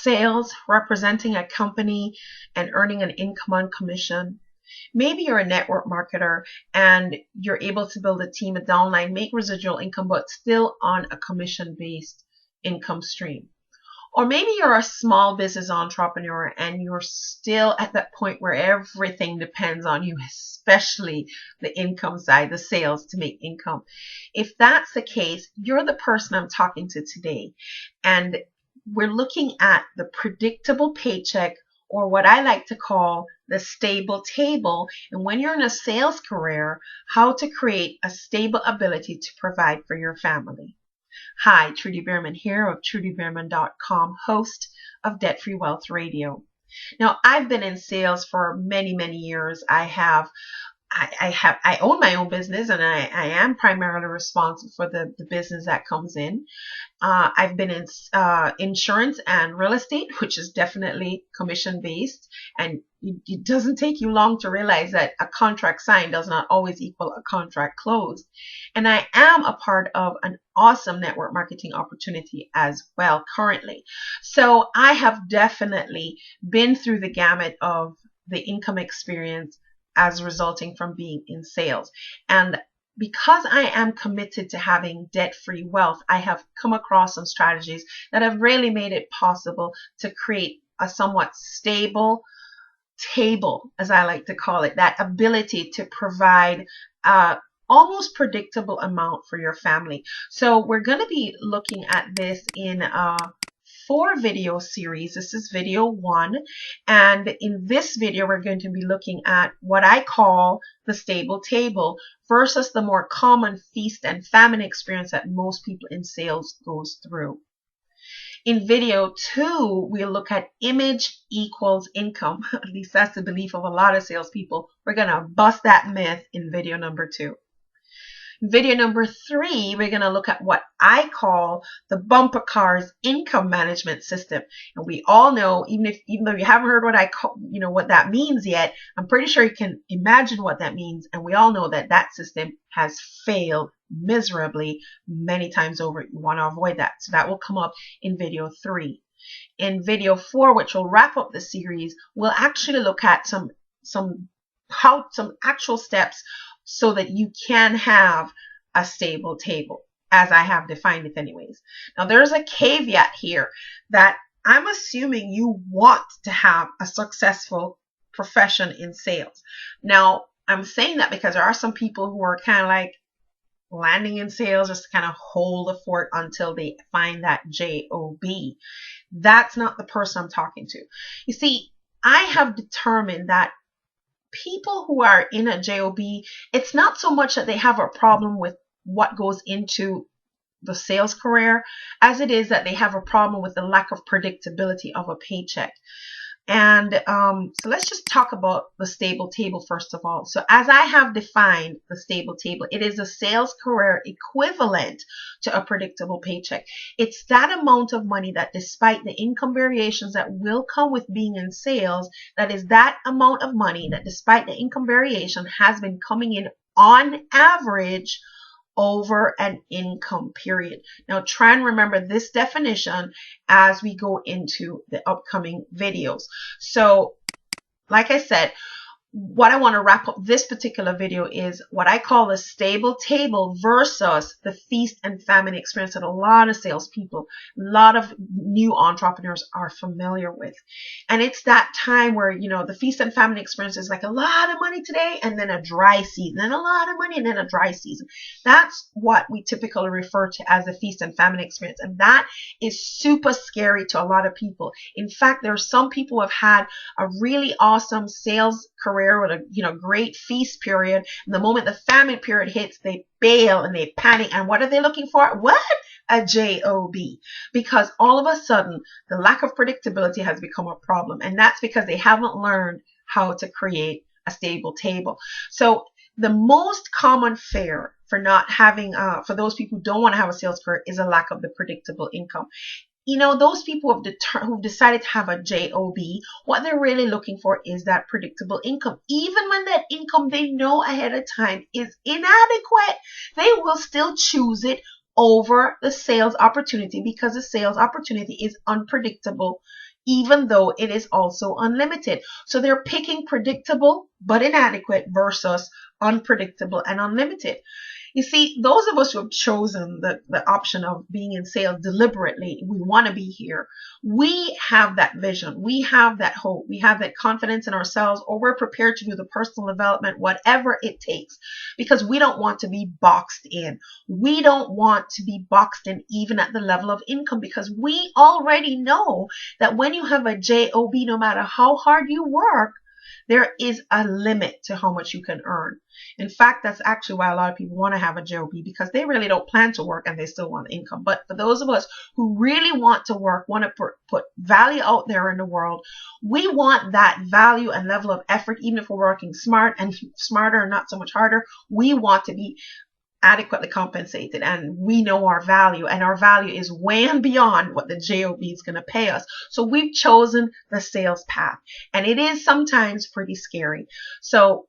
sales, representing a company and earning an income on commission. Maybe you're a network marketer and you're able to build a team, a downline, make residual income, but still on a commission-based income stream. Or maybe you're a small business entrepreneur and you're still at that point where everything depends on you, especially the income side, the sales to make income. If that's the case, you're the person I'm talking to today. And we're looking at the predictable paycheck, or what I like to call the stable table. And when you're in a sales career, how to create a stable ability to provide for your family. Hi, Trudy Bierman here of TrudyBierman.com, host of Debt Free Wealth Radio. Now, I've been in sales for many, many years. I own my own business, and I am primarily responsible for the business that comes in. I've been in insurance and real estate, which is definitely commission based, and it doesn't take you long to realize that a contract signed does not always equal a contract closed. And I am a part of an awesome network marketing opportunity as well currently. So I have definitely been through the gamut of the income experience as resulting from being in sales. And because I am committed to having debt-free wealth, I have come across some strategies that have really made it possible to create a somewhat stable table, as I like to call it, that ability to provide almost predictable amount for your family. So we're going to be looking at this in 4 video series. This is video 1, and in this video we're going to be looking at what I call the stable table versus the more common feast and famine experience that most people in sales goes through. In video 2, we'll look at image equals income. At least that's the belief of a lot of salespeople. We're going to bust that myth in video number 2. Video number 3, we're going to look at what I call the bumper cars income management system. And we all know, even though you haven't heard what I call, what that means yet, I'm pretty sure you can imagine what that means. And we all know that that system has failed miserably many times over. You want to avoid that. So that will come up in video 3. In video 4, which will wrap up the series, we'll actually look at some actual steps so that you can have a stable table, as I have defined it anyways. Now, there's a caveat here that I'm assuming you want to have a successful profession in sales. Now, I'm saying that because there are some people who are kind of like landing in sales just to kind of hold the fort until they find that job. That's not the person I'm talking to. You see, I have determined that people who are in a job, it's not so much that they have a problem with what goes into the sales career as it is that they have a problem with the lack of predictability of a paycheck. And so let's just talk about the stable table first of all. So as I have defined the stable table, it is a sales career equivalent to a predictable paycheck. It's that amount of money that, despite the income variations that will come with being in sales, that is that amount of money that, despite the income variation, has been coming in on average over an income period. Now try and remember this definition as we go into the upcoming videos. So like I said, what I want to wrap up this particular video is what I call the stable table versus the feast and famine experience that a lot of salespeople, a lot of new entrepreneurs are familiar with. And it's that time where, the feast and famine experience is like a lot of money today and then a dry season, and a lot of money and then a dry season. That's what we typically refer to as the feast and famine experience. And that is super scary to a lot of people. In fact, there are some people who have had a really awesome sales career with a great feast period. And the moment the famine period hits, they bail and they panic. And what are they looking for? What? A job. Because all of a sudden, the lack of predictability has become a problem. And that's because they haven't learned how to create a stable table. So the most common fear for not having, for those people who don't want to have a sales career, is a lack of the predictable income. Those people who've decided to have a job, what they're really looking for is that predictable income. Even when that income they know ahead of time is inadequate, they will still choose it over the sales opportunity because the sales opportunity is unpredictable even though it is also unlimited. So they're picking predictable but inadequate versus unpredictable and unlimited. You see, those of us who have chosen the option of being in sales deliberately, we want to be here. We have that vision. We have that hope. We have that confidence in ourselves, or we're prepared to do the personal development, whatever it takes, because we don't want to be boxed in. We don't want to be boxed in even at the level of income, because we already know that when you have a job, no matter how hard you work, there is a limit to how much you can earn. In fact, that's actually why a lot of people want to have a job, because they really don't plan to work and they still want income. But for those of us who really want to work, want to put value out there in the world, we want that value and level of effort, even if we're working smart and smarter and not so much harder, we want to be adequately compensated, and we know our value, and our value is way and beyond what the job is going to pay us. So we've chosen the sales path, and it is sometimes pretty scary. So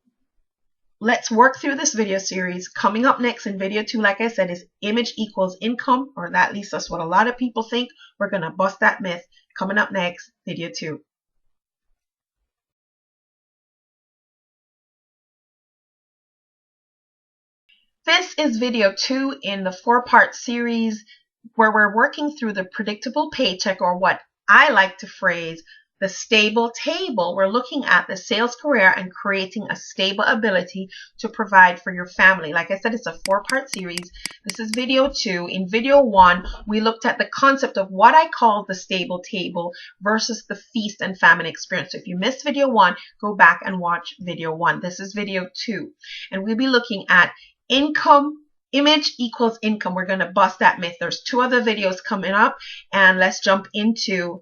let's work through this video series. Coming up next in video 2, like I said, is image equals income, or at least that's what a lot of people think. We're going to bust that myth. Coming up next, video 2. This is video 2 in the 4-part series where we're working through the predictable paycheck, or what I like to phrase the stable table. We're looking at the sales career and creating a stable ability to provide for your family. Like I said, it's a 4-part series. This is video 2. In video 1, we looked at the concept of what I call the stable table versus the feast and famine experience. So if you missed video 1, go back and watch video 1. This is video 2. And we'll be looking at image equals income. We're going to bust that myth. There's 2 other videos coming up, and let's jump into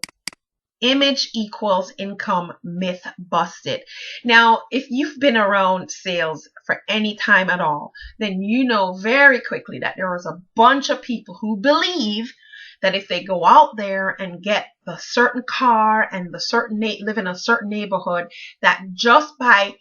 image equals income myth busted. Now, if you've been around sales for any time at all, then you know very quickly that there is a bunch of people who believe that if they go out there and get the certain car and the certain live in a certain neighborhood, that just by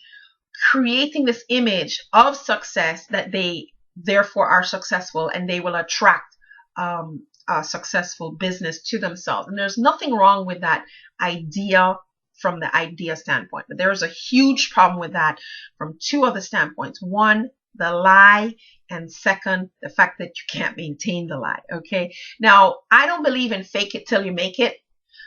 creating this image of success, that they therefore are successful, and they will attract a successful business to themselves. And there's nothing wrong with that idea from the idea standpoint, but there's a huge problem with that from 2 other standpoints. One, the lie, and second, the fact that you can't maintain the lie. Okay, now I don't believe in fake it till you make it,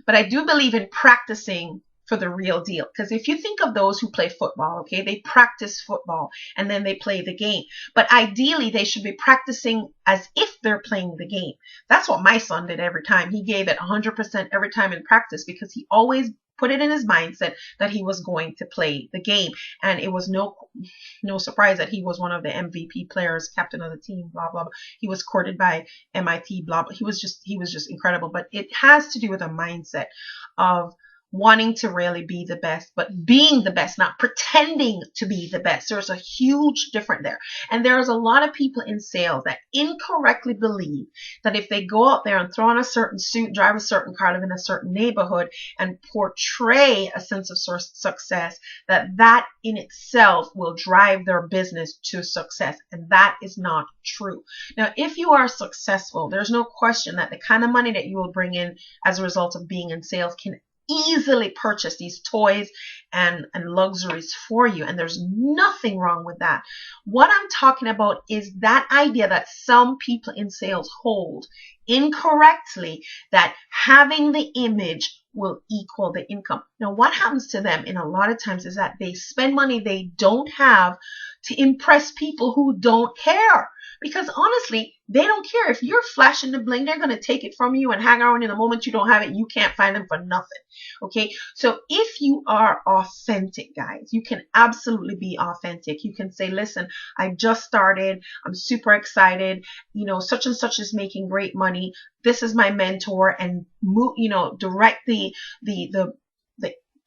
but I do believe in practicing for the real deal. Because if you think of those who play football, okay, they practice football and then they play the game. But ideally, they should be practicing as if they're playing the game. That's what my son did every time. He gave it 100% every time in practice, because he always put it in his mindset that he was going to play the game. And it was no surprise that he was one of the MVP players, captain of the team, blah, blah, blah. He was courted by MIT, blah, blah. He was just incredible. But it has to do with a mindset of wanting to really be the best, but being the best, not pretending to be the best. There's a huge difference there. And there's a lot of people in sales that incorrectly believe that if they go out there and throw on a certain suit, drive a certain car, live in a certain neighborhood, and portray a sense of success, that in itself will drive their business to success. And that is not true. Now, if you are successful, there's no question that the kind of money that you will bring in as a result of being in sales can easily purchase these toys and luxuries for you, and there's nothing wrong with that. What I'm talking about is that idea that some people in sales hold incorrectly, that having the image will equal the income. Now, what happens to them in a lot of times is that they spend money they don't have to impress people who don't care. Because honestly, they don't care. If you're flashing the bling, they're going to take it from you and hang around. In the moment you don't have it, you can't find them for nothing. Okay, so if you are authentic, guys, you can absolutely be authentic. You can say, listen, I just started. I'm super excited. You know, such and such is making great money. This is my mentor, and direct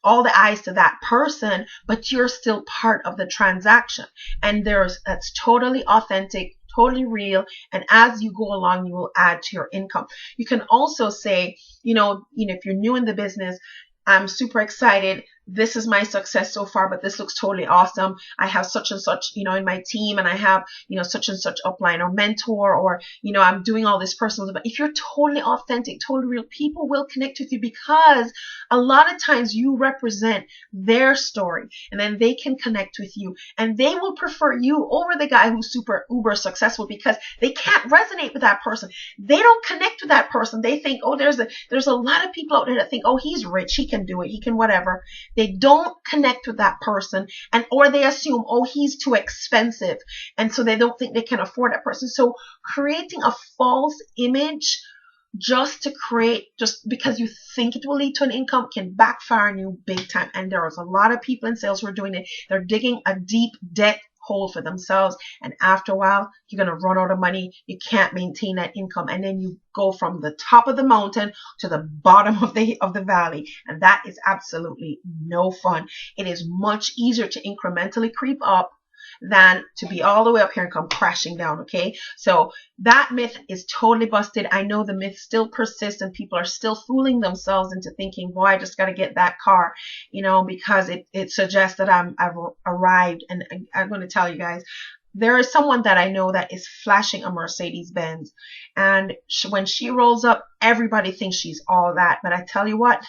all the eyes to that person, but you're still part of the transaction. And that's totally authentic, totally real. And as you go along, you will add to your income. You can also say, if you're new in the business, I'm super excited this is my success so far, but this looks totally awesome. I have such and such, you know, in my team, and I have, you know, such and such upline or mentor, or, you know, I'm doing all this personal. But if you're totally authentic, totally real, people will connect with you, because a lot of times you represent their story, and then they can connect with you, and they will prefer you over the guy who's super uber successful, because they can't resonate with that person. They don't connect with that person. They think, oh, there's a lot of people out there that think, oh, he's rich, he can do it, he can whatever. They don't connect with that person, and or they assume, oh, he's too expensive, and so they don't think they can afford that person. So creating a false image just to create, just because you think it will lead to an income, can backfire on you big time. And there is a lot of people in sales who are doing it. They're digging a deep debt hole for themselves, and after a while you're going to run out of money. You can't maintain that income, and then you go from the top of the mountain to the bottom of the valley, and that is absolutely no fun. It is much easier to incrementally creep up than to be all the way up here and come crashing down. Okay, so that myth is totally busted. I know the myth still persists, and people are still fooling themselves into thinking, boy, I just got to get that car, you know, because it suggests that I've arrived. And I'm going to tell you guys, there is someone that I know that is flashing a Mercedes Benz, and when she rolls up, everybody thinks she's all that. But I tell you what,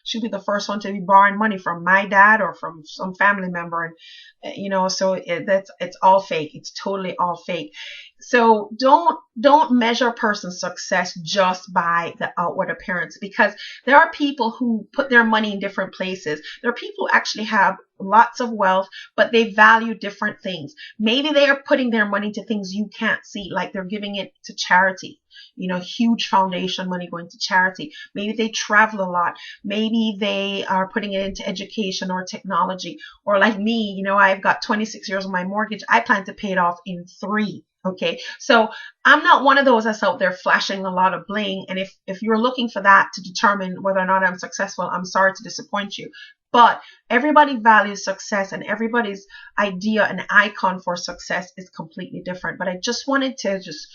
she'll be the first one to be borrowing money from my dad or from some family member. And, you know, so it's all fake. It's totally all fake. So don't measure a person's success just by the outward appearance, because there are people who put their money in different places. There are people who actually have lots of wealth, but they value different things. Maybe they are putting their money to things you can't see, like they're giving it to charity. You know, huge foundation money going to charity. Maybe they travel a lot. Maybe they are putting it into education or technology. Or like me, you know, I've got 26 years on my mortgage. I plan to pay it off in 3. Okay, so I'm not one of those that's out there flashing a lot of bling. And if you're looking for that to determine whether or not I'm successful, I'm sorry to disappoint you. But everybody values success, and everybody's idea and icon for success is completely different. But I just wanted to just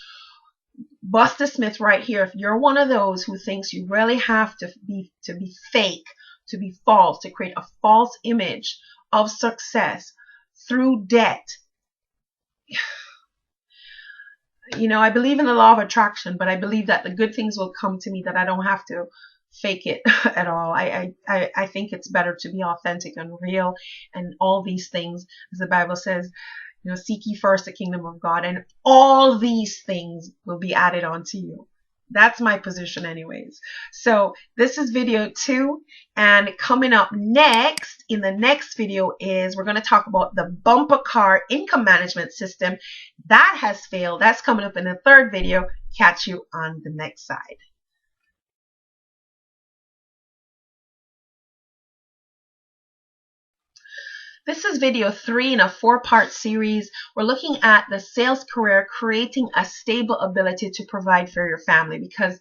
bust this myth right here. If you're one of those who thinks you really have to be fake, to be false, to create a false image of success through debt, you know, I believe in the law of attraction, but I believe that the good things will come to me, that I don't have to fake it at all. I think it's better to be authentic and real, and all these things, as the Bible says, you know, seek ye first the kingdom of God, and all these things will be added on to you. That's my position anyways. So this is video 2, and coming up next, in the next video, is we're going to talk about the bumper car income management system that has failed. That's coming up in the 3rd video. Catch you on the next side. This is video 3 in a 4-part series. We're looking at the sales career, creating a stable ability to provide for your family. Because,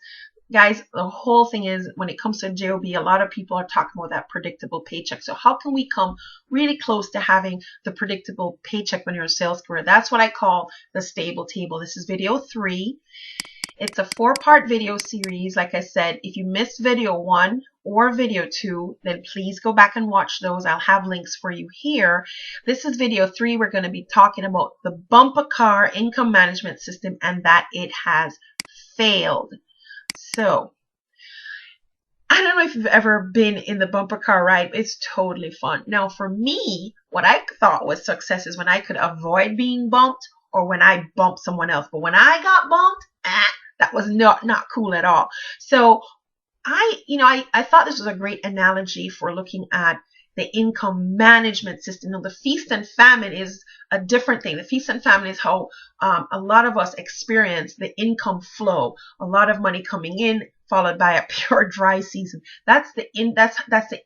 guys, the whole thing is, when it comes to JOB, a lot of people are talking about that predictable paycheck. So how can we come really close to having the predictable paycheck when you're a sales career? That's what I call the stable table. This is video 3. It's a 4-part video series. Like I said, if you missed video 1 or video 2, then please go back and watch those. I'll have links for you here. This is video 3. We're going to be talking about the bumper car income management system, and that it has failed. So, I don't know if you've ever been in the bumper car ride. It's totally fun. Now, for me, what I thought was success is when I could avoid being bumped, or when I bumped someone else. But when I got bumped, that was not cool at all. So I thought this was a great analogy for looking at the income management system. Now, the feast and famine is a different thing. The feast and famine is how a lot of us experience the income flow. A lot of money coming in, followed by a pure dry season. That's the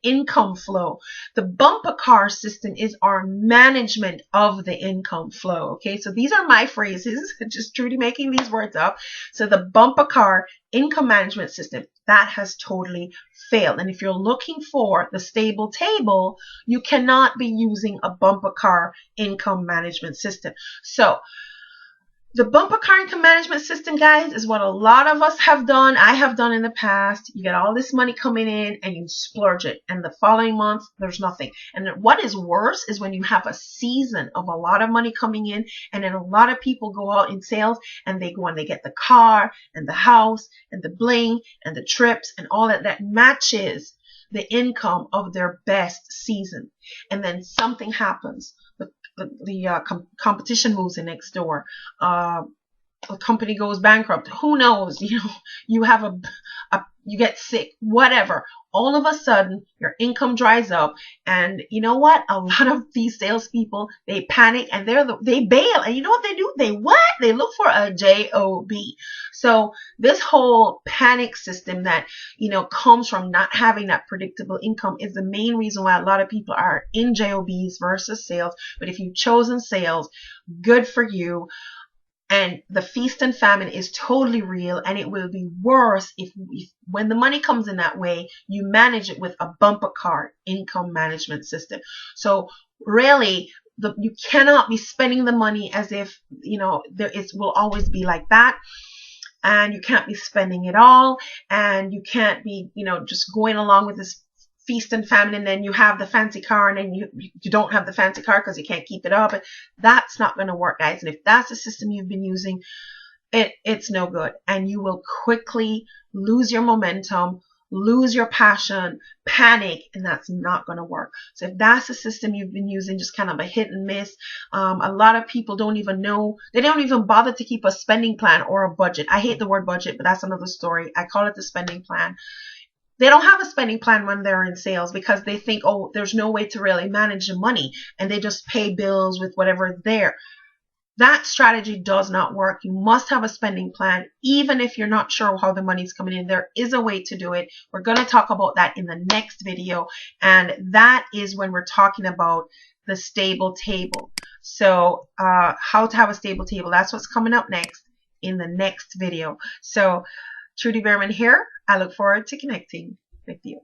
income flow. The bumper car system is our management of the income flow. Okay, so these are my phrases, just truly making these words up. So the bumper car income management system, that has totally failed. And if you're looking for the stable table, you cannot be using a bumper car income management system. So The bumper car income management system, guys, is what a lot of us have done. I have done in the past. You get all this money coming in and you splurge it. And the following month, there's nothing. And what is worse is when you have a season of a lot of money coming in, and then a lot of people go out in sales and they go and they get the car and the house and the bling and the trips and all that matches the income of their best season. And then something happens. The competition moves in next door. A company goes bankrupt. Who knows? You have you get sick, whatever. All of a sudden, your income dries up, and you know what? A lot of these salespeople, they panic and they bail. And you know what they do? They look for a job. So this whole panic system that comes from not having that predictable income is the main reason why a lot of people are in jobs versus sales. But if you've chosen sales, good for you. And the feast and famine is totally real, and it will be worse if when the money comes in that way, you manage it with a bumper car income management system. So really, you cannot be spending the money as if it will always be like that. And you can't be spending it all, and you can't be just going along with this feast and famine, and then you have the fancy car and then you don't have the fancy car because you can't keep it up. That's not going to work, guys. And if that's the system you've been using, it's no good, and you will quickly lose your momentum, lose your passion, panic, and that's not going to work. So if that's the system you've been using, just kind of a hit and miss, a lot of people don't even know, they don't even bother to keep a spending plan or a budget. I hate the word budget, but that's another story. I call it the spending plan. They don't have a spending plan when they're in sales because they think, oh, there's no way to really manage the money, and they just pay bills with whatever's there. That strategy does not work. You must have a spending plan, even if you're not sure how the money's coming in. There is a way to do it. We're going to talk about that in the next video, and that is when we're talking about the stable table. So how to have a stable table, that's what's coming up next in the next video. So Trudy Behrman here. I look forward to connecting with you.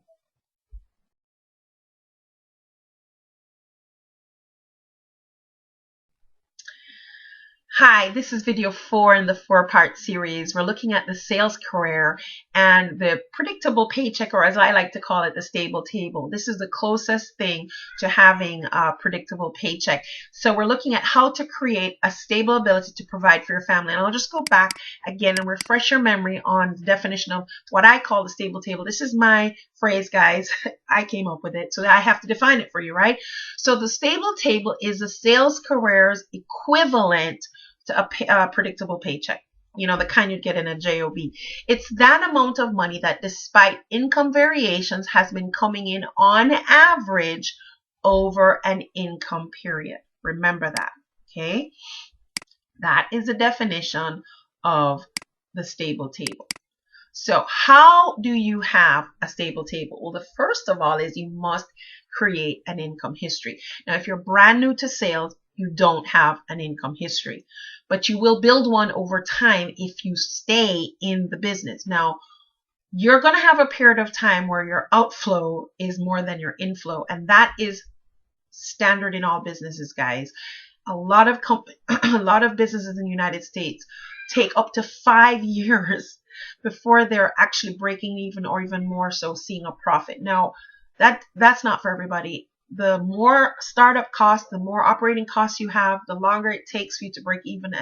Hi, this is video 4 in the 4-part series. We're looking at the sales career and the predictable paycheck, or as I like to call it, the stable table. This is the closest thing to having a predictable paycheck. So we're looking at how to create a stable ability to provide for your family. And I'll just go back again and refresh your memory on the definition of what I call the stable table. This is my phrase, guys. I came up with it, so I have to define it for you, right? So the stable table is the sales career's equivalent to a predictable paycheck, the kind you'd get in a job. It's that amount of money that, despite income variations, has been coming in on average over an income period. Remember that, okay? That is the definition of the stable table. So how do you have a stable table? Well, the first of all is you must create an income history. Now, if you're brand new to sales, you don't have an income history, but you will build one over time if you stay in the business. Now, you're going to have a period of time where your outflow is more than your inflow, and that is standard in all businesses, guys. A lot of businesses in the United States take up to 5 years before they're actually breaking even, or even more so seeing a profit. Now, that's not for everybody. The more startup costs, the more operating costs you have, the longer it takes for you to break even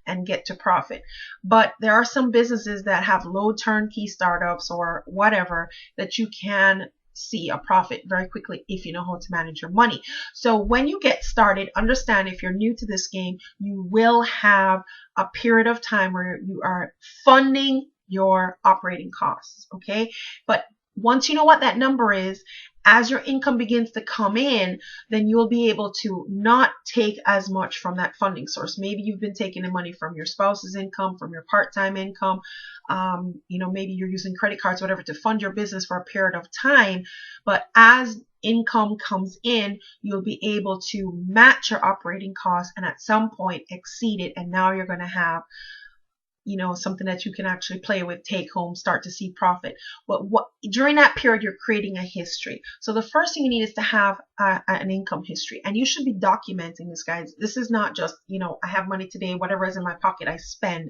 and get to profit. But there are some businesses that have low turnkey startups or whatever that you can see a profit very quickly if you know how to manage your money. So when you get started, understand, if you're new to this game, you will have a period of time where you are funding your operating costs, okay? But once you know what that number is, as your income begins to come in, then you'll be able to not take as much from that funding source. Maybe you've been taking the money from your spouse's income, from your part-time income. Maybe you're using credit cards, whatever, to fund your business for a period of time. But as income comes in, you'll be able to match your operating costs and at some point exceed it. And now you're going to have something that you can actually play with, take home, start to see profit. But during that period, you're creating a history. So the first thing you need is to have an income history, and you should be documenting this, guys. This is not just, I have money today, whatever is in my pocket, I spend.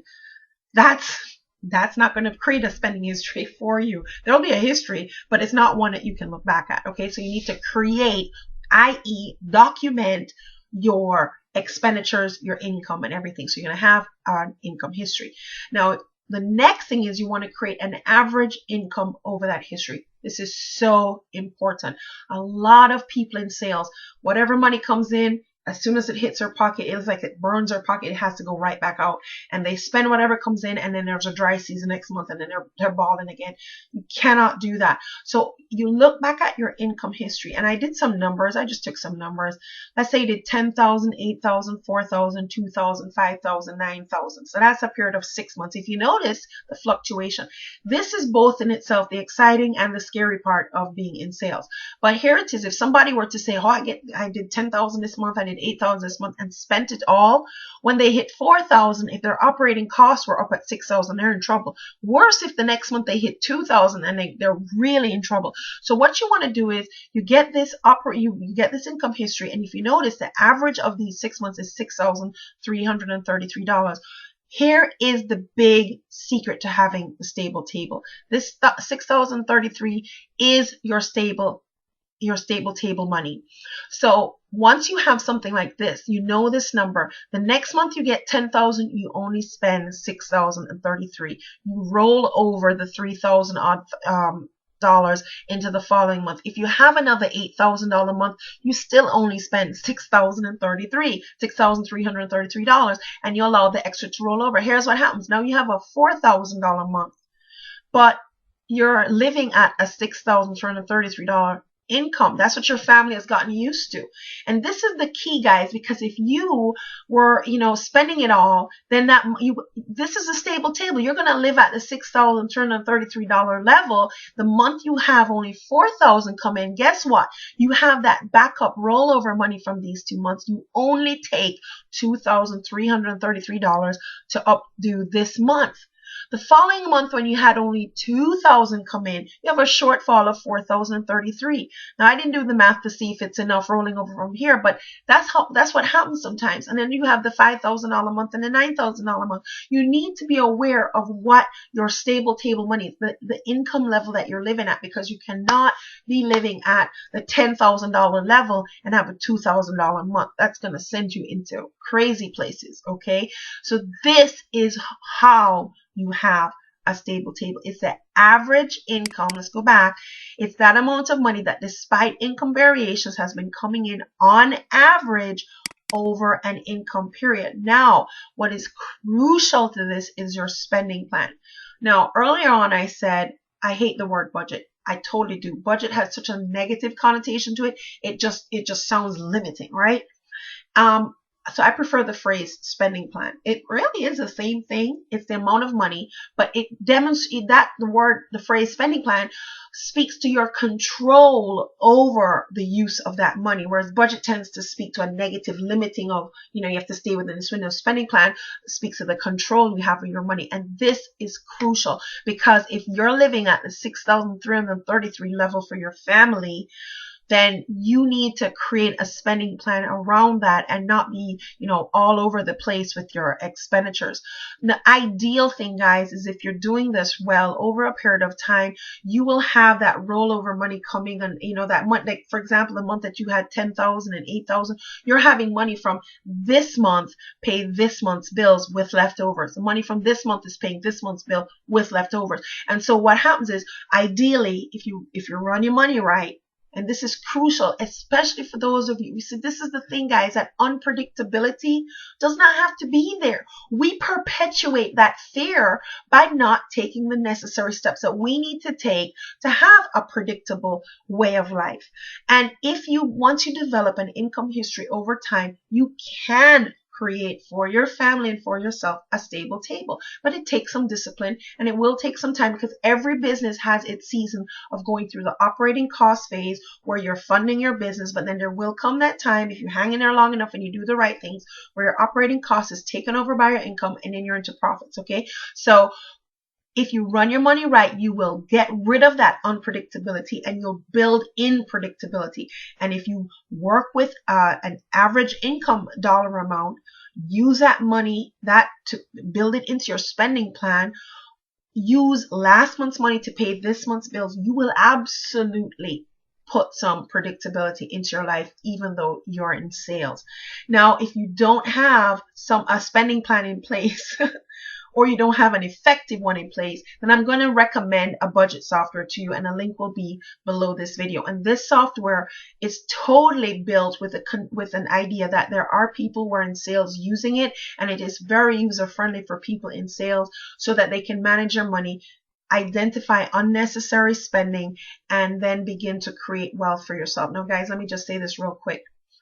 That's not going to create a spending history for you. There'll be a history, but it's not one that you can look back at. Okay, so you need to create, i.e., document your expenditures, your income, and everything. So you're going to have an income history. Now, the next thing is you want to create an average income over that history. This is so important. A lot of people in sales, whatever money comes in, as soon as it hits their pocket, it's like it burns their pocket. It has to go right back out. And they spend whatever comes in, and then there's a dry season next month, and then they're balling again. You cannot do that. So you look back at your income history. And I did some numbers. I just took some numbers. Let's say you did 10,000, 8,000, 4,000, 2,000, 5,000, 9,000. So that's a period of 6 months. If you notice the fluctuation, this is both in itself the exciting and the scary part of being in sales. But here it is. If somebody were to say, oh, I did 10,000 this month, I did 8,000 this month, and spent it all, when they hit 4,000, if their operating costs were up at 6,000, they're in trouble. Worse if the next month they hit 2,000 and they're really in trouble. So what you want to do is you get this you get this income history, and if you notice, the average of these 6 months is $6,333. Here is the big secret to having a stable table. This 6,033 is your stable table money. So once you have something like this, you know this number. The next month you get 10,000, you only spend 6,033. You roll over the 3,000 odd dollars into the following month. If you have another $8,000 month, you still only spend $6,333, and you allow the extra to roll over. Here's what happens. Now you have a $4,000 month, but you're living at a $6,333 income. That's what your family has gotten used to. And this is the key, guys, because if you were, spending it all, then this is a stable table. You're going to live at the $6,333 level. The month you have only 4,000 come in, guess what? You have that backup rollover money from these 2 months. You only take $2,333 to updo this month. The following month, when you had only 2,000 come in, you have a shortfall of 4,033. Now, I didn't do the math to see if it's enough rolling over from here, but that's what happens sometimes. And then you have the $5,000 month and the $9,000 month. You need to be aware of what your stable table money is, the income level that you're living at, because you cannot be living at the $10,000 level and have a $2,000 month. That's going to send you into crazy places, okay? So this is how you have a stable table. It's the average income. Let's go back. It's that amount of money that, despite income variations, has been coming in on average over an income period. Now, what is crucial to this is your spending plan. Now, earlier on, I said I hate the word budget. I totally do. Budget has such a negative connotation to it. It just sounds limiting, right? So I prefer the phrase spending plan. It really is the same thing. It's the amount of money, but it demonstrates that the phrase spending plan speaks to your control over the use of that money, whereas budget tends to speak to a negative limiting of, you have to stay within this window. Spending plan speaks to the control you have of your money. And this is crucial, because if you're living at the 6,333 level for your family, then you need to create a spending plan around that and not be, all over the place with your expenditures. The ideal thing, guys, is if you're doing this well over a period of time, you will have that rollover money coming, and that month, like for example, the month that you had 10,000 and 8,000, you're having money from this month pay this month's bills with leftovers. The money from this month is paying this month's bill with leftovers. And so what happens is, ideally, if you run your money right, and this is crucial, especially for those of you. We said this is the thing, guys, that unpredictability does not have to be there. We perpetuate that fear by not taking the necessary steps that we need to take to have a predictable way of life. And once you develop an income history over time, you can create for your family and for yourself a stable table. But it takes some discipline, and it will take some time, because every business has its season of going through the operating cost phase where you're funding your business. But then there will come that time, if you hang in there long enough and you do the right things, where your operating cost is taken over by your income, and then you're into profits. Okay, so if you run your money right, you will get rid of that unpredictability and you'll build in predictability. And if you work with an average income dollar amount, use that money to build it into your spending plan. Use last month's money to pay this month's bills. You will absolutely put some predictability into your life, even though you're in sales. Now, if you don't have a spending plan in place, or you don't have an effective one in place, then I'm going to recommend a budget software to you, and a link will be below this video. And this software is totally built with an idea that there are people who are in sales using it, and it is very user friendly for people in sales, so that they can manage their money, identify unnecessary spending, and then begin to create wealth for yourself. Now, guys, let me just say this real quick,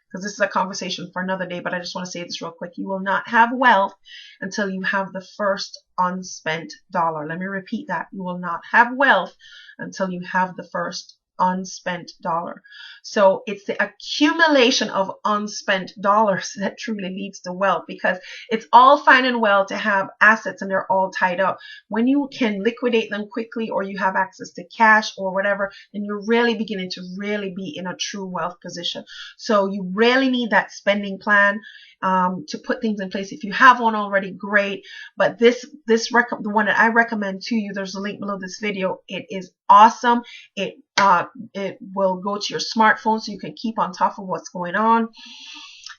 because this is a conversation for another day, but I just want to say this real quick. You will not have wealth until you have the first unspent dollar. Let me repeat that. You will not have wealth until you have the first unspent dollar. So it's the accumulation of unspent dollars that truly leads to wealth, because it's all fine and well to have assets and they're all tied up. When you can liquidate them quickly, or you have access to cash or whatever, then you're really beginning to really be in a true wealth position. So you really need that spending plan to put things in place. If you have one already, great. But the one that I recommend to you, there's a link below this video. It is awesome. It will go to your smartphone, so you can keep on top of what's going on.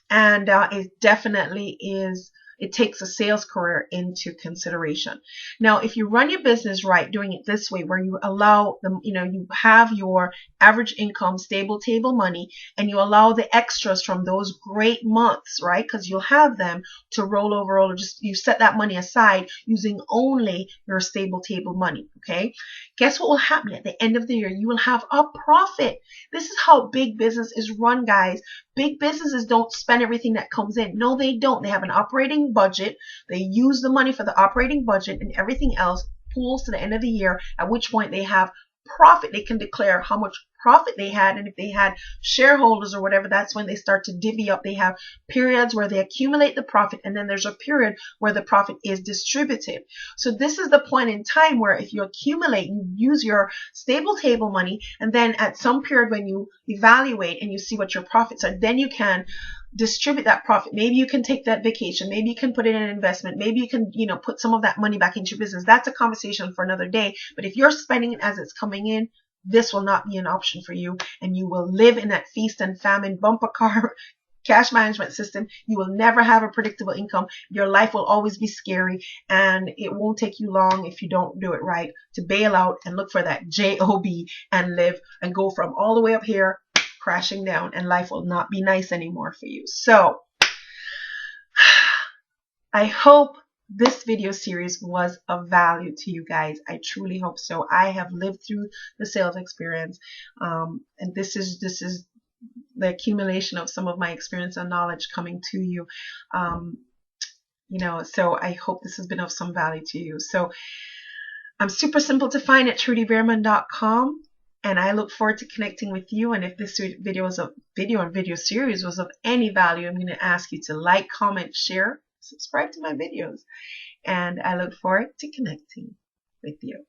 And it definitely is. It takes a sales career into consideration. Now, if you run your business right, doing it this way, where you allow them, you have your average income, stable table money, and you allow the extras from those great months, right? Because you'll have them to roll over, or just you set that money aside using only your stable table money. Okay. Guess what will happen at the end of the year? You will have a profit. This is how big business is run, guys. Big businesses don't spend everything that comes in. No, they don't. They have an operating budget. They use the money for the operating budget, and everything else pools to the end of the year, at which point they have profit. They can declare how much profit they had, and if they had shareholders or whatever, that's when they start to divvy up. They have periods where they accumulate the profit, and then there's a period where the profit is distributed. So this is the point in time where if you accumulate, you use your stable table money, and then at some period when you evaluate and you see what your profits are, then you can distribute that profit. Maybe you can take that vacation. Maybe you can put it in an investment. Maybe you can, put some of that money back into your business. That's a conversation for another day. But if you're spending it as it's coming in, this will not be an option for you, and you will live in that feast and famine bumper car cash management system. You will never have a predictable income. Your life will always be scary, and it won't take you long, if you don't do it right, to bail out and look for that job and live and go from all the way up here crashing down, and life will not be nice anymore for you. So I hope this video series was of value to you guys. I truly hope so. I have lived through the sales experience, and this is the accumulation of some of my experience and knowledge coming to you. So I hope this has been of some value to you. So I'm super simple to find at TrudyBehrman.com, and I look forward to connecting with you. And if this video series was of any value, I'm going to ask you to like, comment, share, subscribe to my videos, and I look forward to connecting with you.